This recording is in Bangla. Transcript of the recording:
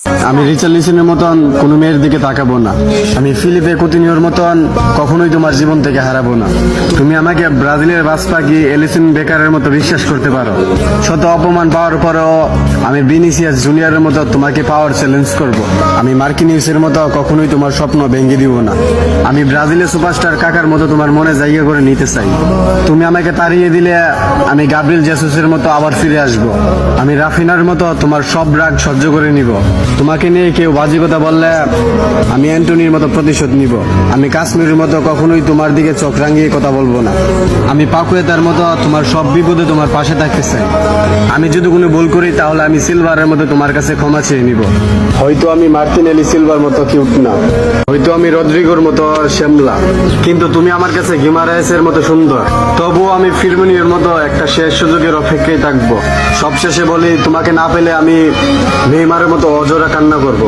আমি রিচার্লিসনের মতন কোনো মেয়ের দিকে তাকাবো না। আমি ফিলিপে কুতিনিওর মতন কখনোই তোমার জীবন থেকে হারাবো না। তুমি আমাকে ব্রাজিলের বাস পাখি এলিসন বেকারের মতো বিশ্বাস করতে পারো। শত অপমান পাওয়ার পরেও আমি ভিনিসিয়াস জুনিয়রের মতো তোমাকে পাওয়ার চ্যালেঞ্জ করব। আমি মার্কিনিউসের মতো কখনোই তোমার স্বপ্ন ভেঙে দিব না। আমি ব্রাজিলের সুপারস্টার কাকার মতো তোমার মনে জায়গা করে নিতে চাই। তুমি আমাকে তাড়িয়ে দিলে আমি গাব্রিয়েল জেসুসের মতো আবার ফিরে আসব। আমি রাফিনার মতো তোমার সব রাগ সহ্য করে নিব। তোমাকে নিয়ে কেউ বাজে কথা বললে আমি অ্যান্টনির মতো প্রতিশোধ নিব। আমি কাশ্মীরের মতো কখনোই তোমার দিকে চোখ রাঙিয়ে কথা বলবো না। আমি পাকুয়েতার মতো তোমার সব বিপদে তোমার পাশে থাকতে চাই। আমি যদি কোনো ভুল করি তাহলে আমি সিলভারের মতো তোমার কাছে ক্ষমা চেয়ে নিব। হয়তো আমি মার্টিনেলি সিলভার মতো কিউট না, হয়তো আমি রদ্রিগোর মতো শ্যামলা, কিন্তু তুমি আমার কাছে গিমারায়েসের মতো সুন্দর। তবুও আমি ফিরমিনিওর মতো একটা শেষ সুযোগের অপেক্ষায় থাকবো। সবশেষে বলি, তোমাকে না পেলে আমি নেইমারের মতো অজোড়া কান্না করব।